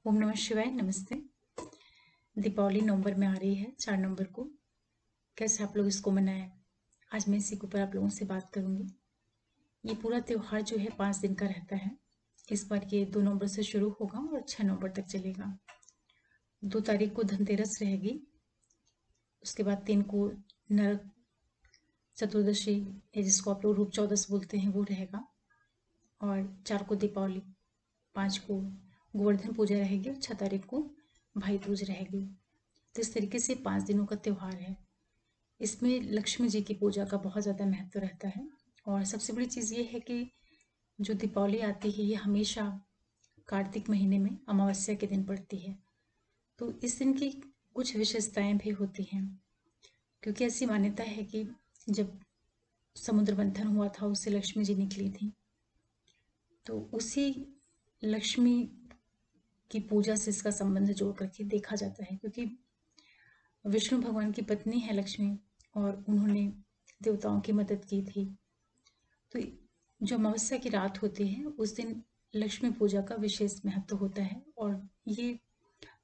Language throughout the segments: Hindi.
ओम नमः शिवाय। नमस्ते। दीपावली नवंबर में आ रही है 4 नवंबर को। कैसे आप लोग इसको मनाएं, आज मैं इसी के ऊपर आप लोगों से बात करूंगी। ये पूरा त्योहार जो है 5 दिन का रहता है। इस बार ये 2 नवंबर से शुरू होगा और 6 नवंबर तक चलेगा। 2 तारीख को धनतेरस रहेगी, उसके बाद 3 को नरक चतुर्दशी जिसको आप लोग रूप चौदस बोलते हैं वो रहेगा, और 4 को दीपावली, 5 को गोवर्धन पूजा रहेगी और 6 तारीख को भाई दूज रहेगी। तो इस तरीके से 5 दिनों का त्यौहार है। इसमें लक्ष्मी जी की पूजा का बहुत ज़्यादा महत्व रहता है। और सबसे बड़ी चीज़ ये है कि जो दीपावली आती है ये हमेशा कार्तिक महीने में अमावस्या के दिन पड़ती है। तो इस दिन की कुछ विशेषताएं भी होती हैं, क्योंकि ऐसी मान्यता है कि जब समुद्र मंथन हुआ था उससे लक्ष्मी जी निकली थी, तो उसी लक्ष्मी की पूजा से इसका संबंध जोड़ करके देखा जाता है, क्योंकि विष्णु भगवान की पत्नी है लक्ष्मी और उन्होंने देवताओं की मदद की थी। तो जो अमावस्या की रात होती है उस दिन लक्ष्मी पूजा का विशेष महत्व होता है, और ये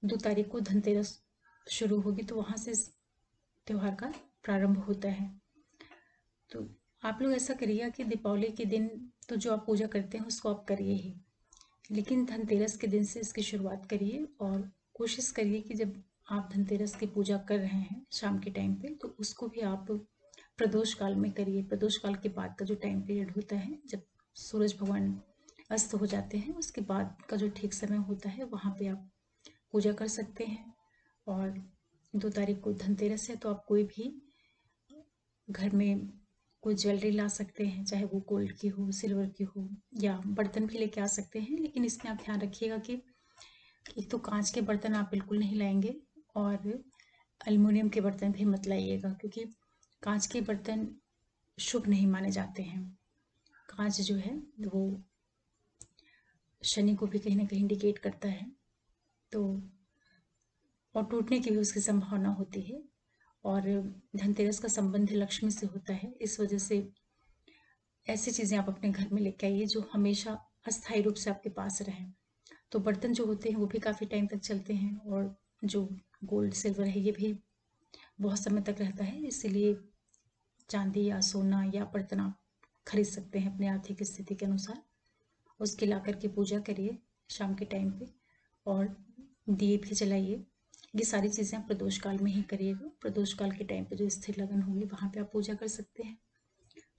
2 तारीख को धनतेरस शुरू होगी, तो वहाँ से इस त्योहार का प्रारंभ होता है। तो आप लोग ऐसा करिएगा कि दीपावली के दिन तो जो आप पूजा करते हैं उसको आप करिए ही, लेकिन धनतेरस के दिन से इसकी शुरुआत करिए। और कोशिश करिए कि जब आप धनतेरस की पूजा कर रहे हैं शाम के टाइम पे, तो उसको भी आप प्रदोष काल में करिए। प्रदोष काल के बाद का जो टाइम पीरियड होता है, जब सूरज भगवान अस्त हो जाते हैं, उसके बाद का जो ठीक समय होता है वहाँ पे आप पूजा कर सकते हैं। और 2 तारीख को धनतेरस है, तो आप कोई भी घर में कोई ज्वेलरी ला सकते हैं, चाहे वो गोल्ड की हो, सिल्वर की हो, या बर्तन भी लेके आ सकते हैं। लेकिन इसमें आप ध्यान रखिएगा कि एक तो कांच के बर्तन आप बिल्कुल नहीं लाएंगे, और एल्युमिनियम के बर्तन भी मत लाइएगा, क्योंकि कांच के बर्तन शुभ नहीं माने जाते हैं। कांच जो है वो शनि को भी कहीं ना कहीं इंडिकेट करता है, तो और टूटने की भी उसकी संभावना होती है। और धनतेरस का संबंध लक्ष्मी से होता है, इस वजह से ऐसी चीज़ें आप अपने घर में लेके आइए जो हमेशा अस्थायी रूप से आपके पास रहें। तो बर्तन जो होते हैं वो भी काफ़ी टाइम तक चलते हैं, और जो गोल्ड सिल्वर है ये भी बहुत समय तक रहता है। इसीलिए चांदी या सोना या बर्तन आप खरीद सकते हैं अपने आर्थिक स्थिति के अनुसार। उसकी ला करके पूजा करिए शाम के टाइम पे, और दिए भी जलाइए। ये सारी चीज़ें आप प्रदोष काल में ही करिएगा। प्रदोष काल के टाइम पे जो स्थिर लगन होगी वहाँ पे आप पूजा कर सकते हैं।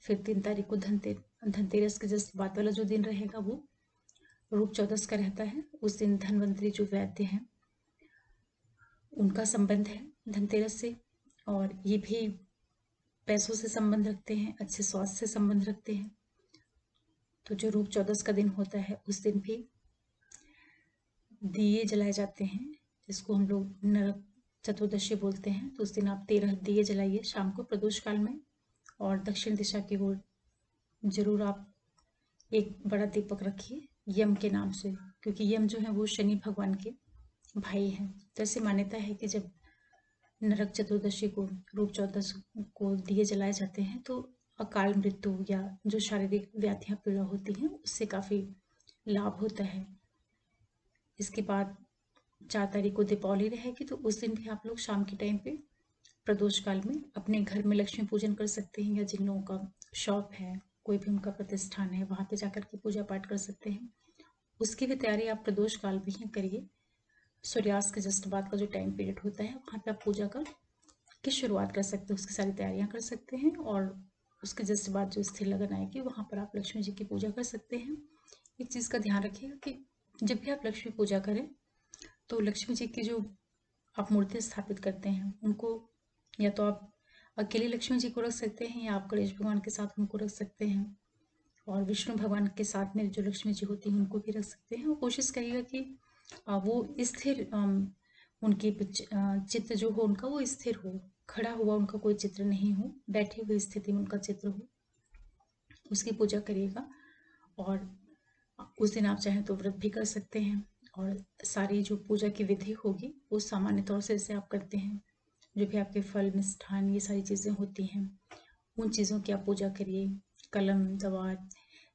फिर 3 तारीख को धनतेरस के जस्ट बाद वाला जो दिन रहेगा वो रूप चौदस का रहता है। उस दिन धनवंतरी जो वैद्य हैं उनका संबंध है धनतेरस से, और ये भी पैसों से संबंध रखते हैं, अच्छे स्वास्थ्य से संबंध रखते हैं। तो जो रूप चौदस का दिन होता है उस दिन भी दिए जलाए जाते हैं, जिसको हम लोग नरक चतुर्दशी बोलते हैं। तो उस दिन आप 13 दिए जलाइए शाम को प्रदोष काल में, और दक्षिण दिशा की ओर जरूर आप एक बड़ा दीपक रखिए यम के नाम से, क्योंकि यम जो है वो शनि भगवान के भाई हैं। तो ऐसी मान्यता है कि जब नरक चतुर्दशी को, रूप चौदस को दिए जलाए जाते हैं, तो अकाल मृत्यु या जो शारीरिक व्याधियां पीड़ा होती हैं उससे काफ़ी लाभ होता है। इसके बाद 4 तारीख को दीपावली रहेगी, तो उस दिन भी आप लोग शाम के टाइम पे प्रदोष काल में अपने घर में लक्ष्मी पूजन कर सकते हैं, या जिन लोगों का शॉप है, कोई भी उनका प्रतिष्ठान है, वहाँ पे जाकर के पूजा पाठ कर सकते हैं। उसकी भी तैयारी आप प्रदोष काल में ही करिए। सूर्यास्त के जस्ट बाद का जो टाइम पीरियड होता है वहाँ पे आप पूजा की शुरुआत कर सकते हैं, उसकी सारी तैयारियां कर सकते हैं। और उसके जस्ट बाद जो स्थिर लगन आएगी वहाँ पर आप लक्ष्मी जी की पूजा कर सकते हैं। एक चीज़ का ध्यान रखिएगा कि जब भी आप लक्ष्मी पूजा करें तो लक्ष्मी जी की जो आप मूर्ति स्थापित करते हैं उनको, या तो आप अकेले लक्ष्मी जी को रख सकते हैं, या आप गणेश भगवान के साथ उनको रख सकते हैं, और विष्णु भगवान के साथ में जो लक्ष्मी जी होती हैं उनको भी रख सकते हैं। और कोशिश करिएगा कि वो स्थिर उनकी चित्र जो हो उनका वो स्थिर हो, खड़ा हुआ उनका कोई चित्र नहीं हो, बैठी हुई स्थिति में उनका चित्र हो, उसकी पूजा करिएगा। और उस दिन आप चाहें तो व्रत भी कर सकते हैं, और सारी जो पूजा की विधि होगी वो सामान्य तौर से जैसे आप करते हैं, जो भी आपके फल मिष्ठान ये सारी चीज़ें होती हैं उन चीज़ों की आप पूजा करिए। कलम दवात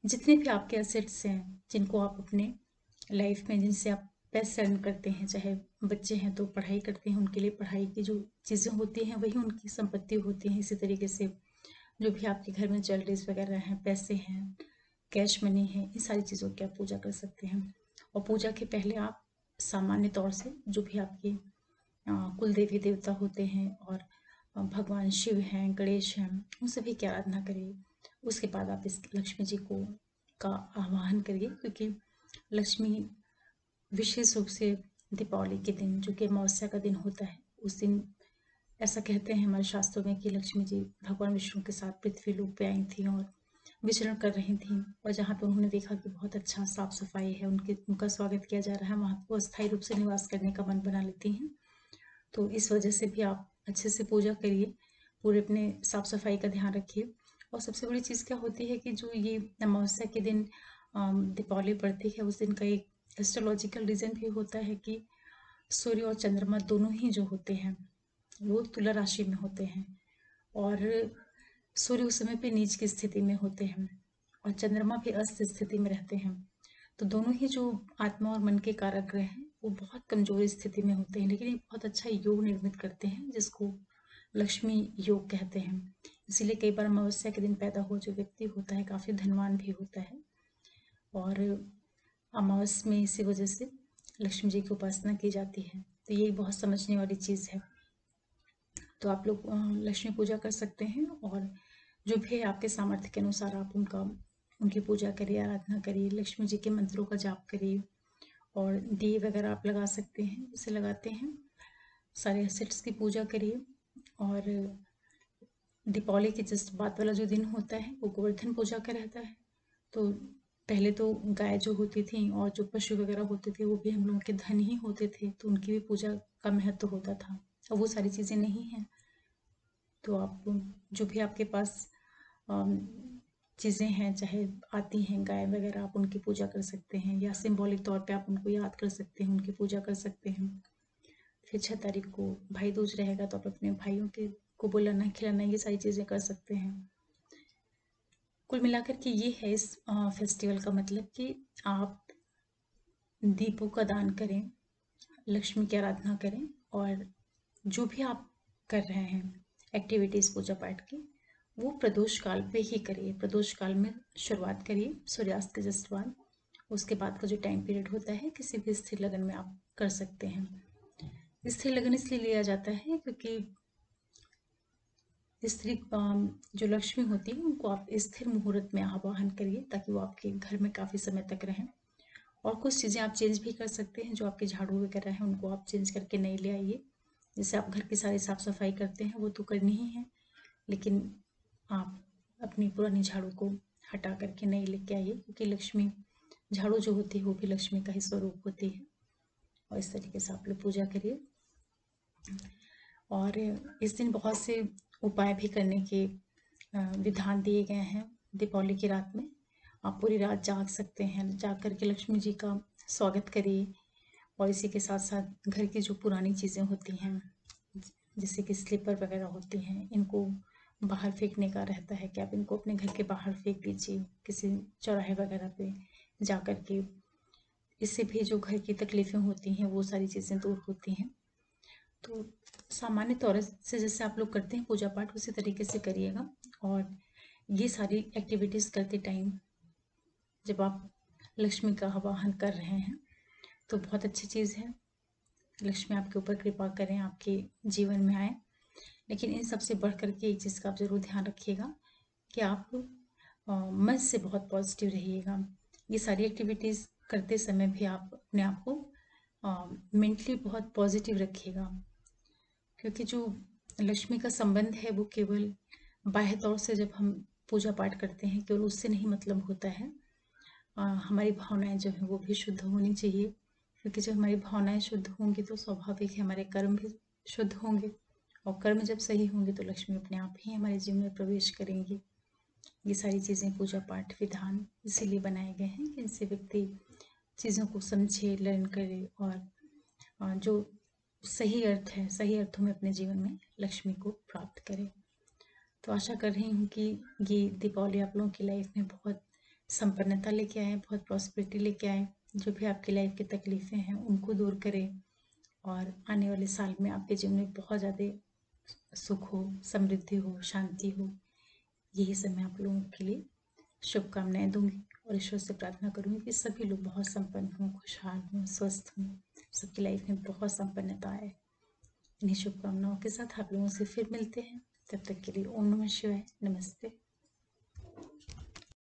जितने भी आपके एसेट्स हैं जिनको आप अपने लाइफ में जिनसे आप पैसे अर्न करते हैं, चाहे बच्चे हैं तो पढ़ाई करते हैं, उनके लिए पढ़ाई की जो चीज़ें होती हैं वही उनकी संपत्ति होती हैं। इसी तरीके से जो भी आपके घर में ज्वेलरीज वगैरह हैं, पैसे हैं, कैश मनी है, इन सारी चीज़ों की आप पूजा कर सकते हैं। और पूजा के पहले आप सामान्य तौर से जो भी आपके कुल देवी देवता होते हैं और भगवान शिव हैं, गणेश हैं, उन सभी की आराधना करिए। उसके बाद आप इस लक्ष्मी जी को का आवाहन करिए, क्योंकि लक्ष्मी विशेष रूप से दीपावली के दिन, जो कि अमावस्या का दिन होता है, उस दिन ऐसा कहते हैं हमारे शास्त्रों में कि लक्ष्मी जी भगवान विष्णु के साथ पृथ्वी लोक पे आई थी और विचरण कर रही थी, और जहाँ पे उन्होंने देखा कि बहुत अच्छा साफ सफाई है, उनका स्वागत किया जा रहा है, वहाँ वो अस्थायी रूप से निवास करने का मन बना लेती हैं। तो इस वजह से भी आप अच्छे से पूजा करिए, पूरे अपने साफ सफाई का ध्यान रखिए। और सबसे बड़ी चीज़ क्या होती है कि जो ये अमावस्या के दिन दीपावली पड़ती है, उस दिन का एक एस्ट्रोलॉजिकल रीज़न भी होता है कि सूर्य और चंद्रमा दोनों ही जो होते हैं वो तुला राशि में होते हैं, और सूर्य उस समय पे नीच की स्थिति में होते हैं और चंद्रमा भी अस्त स्थिति में रहते हैं। तो दोनों ही जो आत्मा और मन के कारक ग्रह हैं वो बहुत कमजोर स्थिति में होते हैं, लेकिन एक बहुत अच्छा योग निर्मित करते हैं जिसको लक्ष्मी योग कहते हैं। इसीलिए कई बार अमावस्या के दिन पैदा हो जो व्यक्ति होता है काफ़ी धनवान भी होता है। और अमावस्या में इसी वजह से लक्ष्मी जी की उपासना की जाती है। तो ये बहुत समझने वाली चीज़ है। तो आप लोग लक्ष्मी पूजा कर सकते हैं, और जो भी है आपके सामर्थ्य के अनुसार आप उनकी पूजा करिए, आराधना करिए, लक्ष्मी जी के मंत्रों का जाप करिए, और दिए वगैरह आप लगा सकते हैं, उसे लगाते हैं। सारे एसेट्स की पूजा करिए। और दीपावली के जस्ट बाद वाला जो दिन होता है वो गोवर्धन पूजा का रहता है। तो पहले तो गाय जो होती थी और जो पशु वगैरह होते थे वो भी हम लोगों के धन ही होते थे, तो उनकी भी पूजा का महत्व होता था। अब वो सारी चीज़ें नहीं हैं, तो आप जो भी आपके पास चीज़ें हैं, चाहे आती हैं गाय वगैरह, आप उनकी पूजा कर सकते हैं, या सिंबॉलिक तौर पे आप उनको याद कर सकते हैं, उनकी पूजा कर सकते हैं। फिर 6 तारीख को भाई दूज रहेगा, तो आप अपने भाइयों के को बुलाना, खिलाना, ये सारी चीज़ें कर सकते हैं। कुल मिलाकर के ये है इस फेस्टिवल का मतलब कि आप दीपों का दान करें, लक्ष्मी की आराधना करें, और जो भी आप कर रहे हैं एक्टिविटीज़ पूजा पाठ की, वो प्रदोष काल पे ही करिए। प्रदोष काल में शुरुआत करिए सूर्यास्त के जस्ट बाद। उसके बाद का जो टाइम पीरियड होता है किसी भी स्थिर लगन में आप कर सकते हैं। स्थिर लगन इसलिए लिया जाता है क्योंकि स्त्री जो लक्ष्मी होती है उनको आप स्थिर मुहूर्त में आवाहन करिए, ताकि वो आपके घर में काफ़ी समय तक रहें। और कुछ चीज़ें आप चेंज भी कर सकते हैं, जो आपके झाड़ू वगैरह हैं उनको आप चेंज करके नहीं ले आइए। जैसे आप घर की सारी साफ सफाई करते हैं वो तो करनी ही है, लेकिन आप अपनी पुरानी झाड़ू को हटा करके नहीं लेके आइए, क्योंकि लक्ष्मी झाड़ू जो होती है वो भी लक्ष्मी का ही स्वरूप होती है। और इस तरीके से आप लोग पूजा करिए। और इस दिन बहुत से उपाय भी करने के विधान दिए गए हैं। दीपावली की रात में आप पूरी रात जाग सकते हैं, जाग करके लक्ष्मी जी का स्वागत करिए। और इसी के साथ साथ घर की जो पुरानी चीज़ें होती हैं, जैसे कि स्लीपर वगैरह होती हैं, इनको बाहर फेंकने का रहता है कि आप इनको अपने घर के बाहर फेंक दीजिए, किसी चौराहे वगैरह पे जा कर के। इससे भी जो घर की तकलीफ़ें होती हैं वो सारी चीज़ें दूर होती हैं। तो सामान्य तौर से जैसे आप लोग करते हैं पूजा पाठ, उसी तरीके से करिएगा। और ये सारी एक्टिविटीज़ करते टाइम जब आप लक्ष्मी का आवाहन कर रहे हैं तो बहुत अच्छी चीज़ है, लक्ष्मी आपके ऊपर कृपा करें, आपके जीवन में आए। लेकिन इन सबसे बढ़ कर के एक चीज़ का आप ज़रूर ध्यान रखिएगा कि आप मन से बहुत पॉजिटिव रहिएगा। ये सारी एक्टिविटीज़ करते समय भी आप अपने आप को मेंटली बहुत पॉजिटिव रखिएगा, क्योंकि जो लक्ष्मी का संबंध है वो केवल बाह्य तौर से जब हम पूजा पाठ करते हैं केवल उससे नहीं मतलब होता है। हमारी भावनाएं जो हैं वो भी शुद्ध होनी चाहिए, क्योंकि जब हमारी भावनाएं शुद्ध होंगी तो स्वाभाविक है हमारे कर्म भी शुद्ध होंगे, और कर्म जब सही होंगे तो लक्ष्मी अपने आप ही हमारे जीवन में प्रवेश करेंगी। ये सारी चीज़ें पूजा पाठ विधान इसीलिए बनाए गए हैं कि इनसे व्यक्ति चीज़ों को समझे, लर्न करे, और जो सही अर्थ है सही अर्थों में अपने जीवन में लक्ष्मी को प्राप्त करे। तो आशा कर रही हूँ कि ये दीपावली आप लोगों की लाइफ में बहुत संपन्नता लेके आए, बहुत प्रॉस्पेरिटी लेके आए। जो भी आपकी लाइफ की तकलीफ़ें हैं उनको दूर करे और आने वाले साल में आपके जीवन में बहुत ज़्यादा सुख हो, समृद्धि हो, शांति हो। यही सब मैं आप लोगों के लिए शुभकामनाएं दूंगी और ईश्वर से प्रार्थना करूंगी कि सभी लोग बहुत संपन्न हों, खुशहाल हों, स्वस्थ हों, सबकी लाइफ में बहुत संपन्नता आए। इन्हीं शुभकामनाओं के साथ आप लोगों से फिर मिलते हैं। तब तक के लिए ओम नमः शिवाय। नमस्ते।